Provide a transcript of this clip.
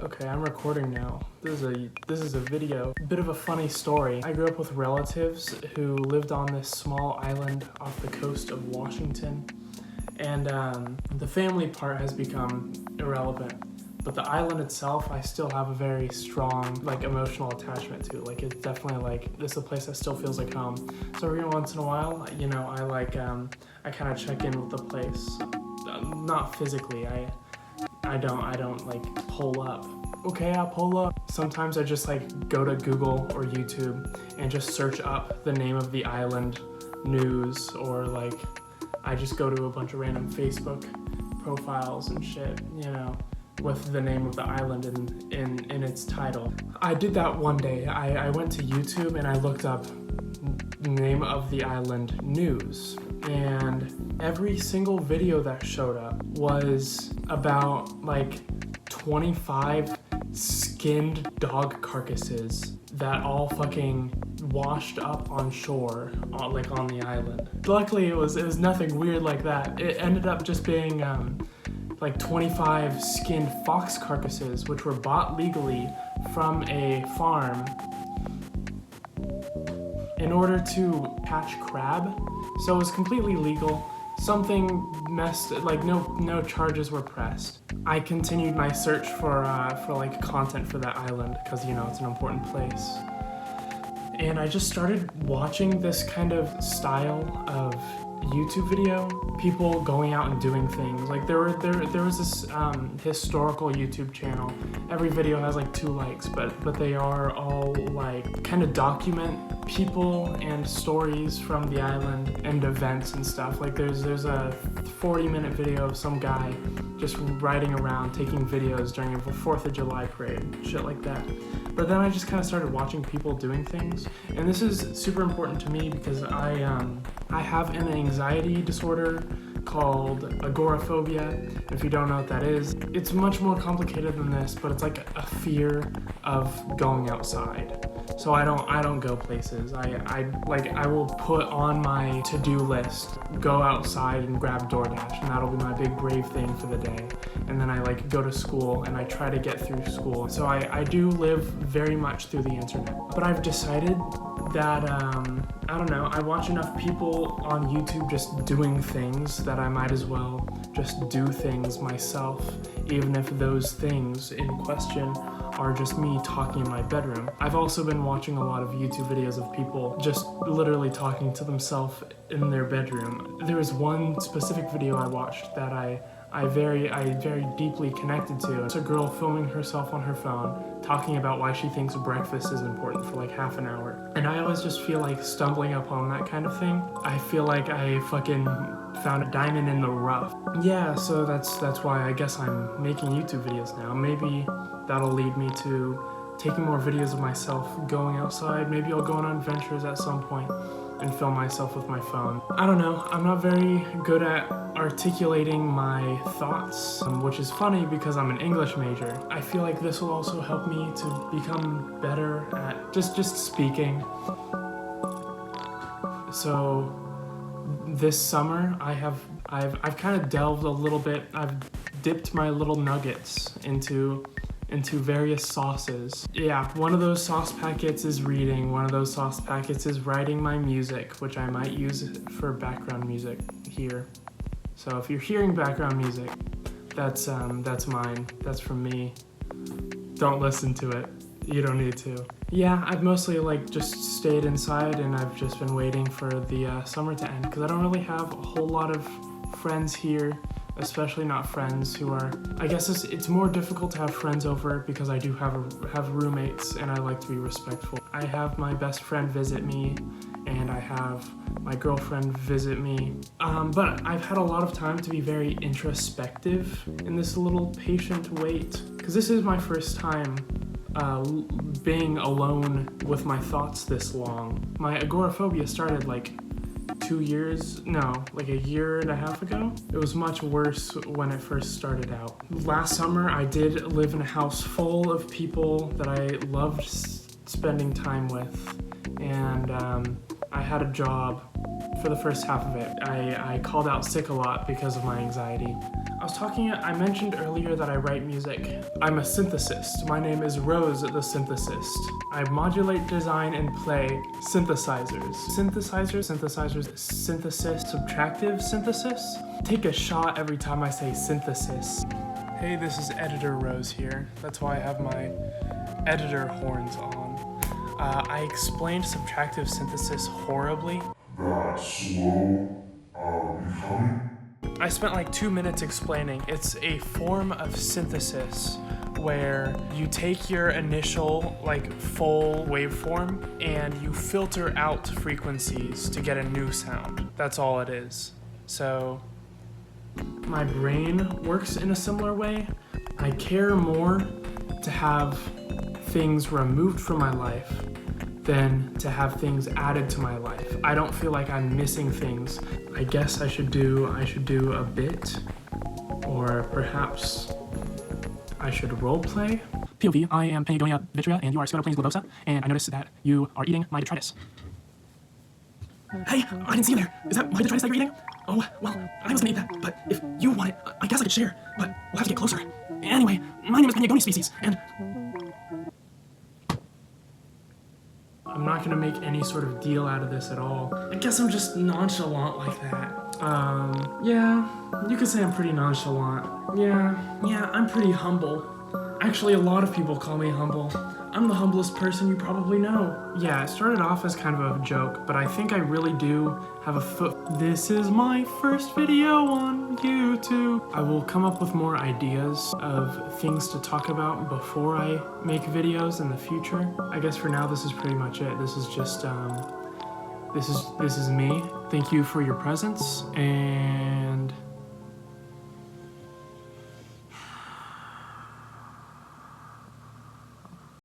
Okay, I'm recording now. This is a video. Bit of a funny story. I grew up with relatives who lived on this small island off the coast of Washington, and the family part has become irrelevant. But the island itself, I still have a very strong, emotional attachment to. It's definitely this is a place that still feels like home. So every once in a while, I kind of check in with the place. Not physically. I don't pull up. Okay, I'll pull up. Sometimes I just go to Google or YouTube and just search up the name of the island news, or I just go to a bunch of random Facebook profiles and shit, with the name of the island in its title. I did that one day. I went to YouTube and I looked up the name of the island news, and every single video that showed up was about 25 skinned dog carcasses that all fucking washed up on shore on the island. Luckily it was nothing weird like that. It ended up just being 25 skinned fox carcasses, which were bought legally from a farm in order to catch crab. So it was completely legal. Something messed, no charges were pressed. I continued my search for content for that island because it's an important place. And I just started watching this kind of style of YouTube video, people going out and doing things. There was this historical YouTube channel. Every video has 2 likes, but they are all kind of document people and stories from the island and events and stuff. There's a 40-minute video of some guy just riding around taking videos during a 4th of July parade, shit like that. But then I just kind of started watching people doing things, and this is super important to me because I have an anxiety disorder called agoraphobia. If you don't know what that is, it's much more complicated than this, but it's a fear of going outside. So I don't go places. I will put on my to-do list, go outside and grab DoorDash, and that'll be my big brave thing for the day. And then I go to school and I try to get through school. So I do live very much through the internet. But I've decided that, I don't know, I watch enough people on YouTube just doing things that I might as well just do things myself, even if those things in question are just me talking in my bedroom. I've also been watching a lot of YouTube videos of people just literally talking to themselves in their bedroom. There was one specific video I watched that I very deeply connected to. It's a girl filming herself on her phone, talking about why she thinks breakfast is important for half an hour. And I always just feel stumbling upon that kind of thing, I feel like I fucking found a diamond in the rough. Yeah, so that's why I guess I'm making YouTube videos now. Maybe that'll lead me to taking more videos of myself going outside. Maybe I'll go on adventures at some point and film myself with my phone. I don't know, I'm not very good at articulating my thoughts, which is funny because I'm an English major. I feel like this will also help me to become better at just speaking. So this summer I've kind of delved a little bit. I've dipped my little nuggets into various sauces. Yeah, one of those sauce packets is reading, one of those sauce packets is writing my music, which I might use for background music here. So if you're hearing background music, that's mine, that's from me. Don't listen to it, you don't need to. Yeah, I've mostly just stayed inside, and I've just been waiting for the summer to end, because I don't really have a whole lot of friends here, especially not friends who are, I guess it's more difficult to have friends over because I do have roommates, and I like to be respectful. I have my best friend visit me, and I have my girlfriend visit me. But I've had a lot of time to be very introspective in this little patient wait, because this is my first time being alone with my thoughts this long. My agoraphobia started a year and a half ago. It was much worse when it first started out. Last summer, I did live in a house full of people that I loved spending time with, and I had a job for the first half of it. I called out sick a lot because of my anxiety. I mentioned earlier that I write music. I'm a synthesist. My name is Rose the Synthesist. I modulate, design, and play synthesizers. Synthesizers, synthesis, subtractive synthesis? Take a shot every time I say synthesis. Hey, this is Editor Rose here. That's why I have my editor horns on. I explained subtractive synthesis horribly. That slow, becoming? I spent like 2 minutes explaining. It's a form of synthesis where you take your initial like full waveform and you filter out frequencies to get a new sound. That's all it is. So my brain works in a similar way. I care more to have things removed from my life than to have things added to my life. I don't feel like I'm missing things. I guess I should do a bit, or perhaps I should role play. POV, I am Panagonia vitrea and you are Scotoplanes globosa, and I noticed that you are eating my detritus. Hey, I didn't see you there. Is that my detritus that you're eating? Oh, well, I was gonna eat that, but if you want it, I guess I could share, but we'll have to get closer. Anyway, my name is Panagonia species, and I'm not gonna make any sort of deal out of this at all. I guess I'm just nonchalant like that. Yeah, you could say I'm pretty nonchalant. Yeah, I'm pretty humble. Actually, a lot of people call me humble. I'm the humblest person you probably know. Yeah, it started off as kind of a joke, but I think I really do have a foot. This is my first video on YouTube. I will come up with more ideas of things to talk about before I make videos in the future. I guess for now, this is pretty much it. This is just, this is me. Thank you for your presence, and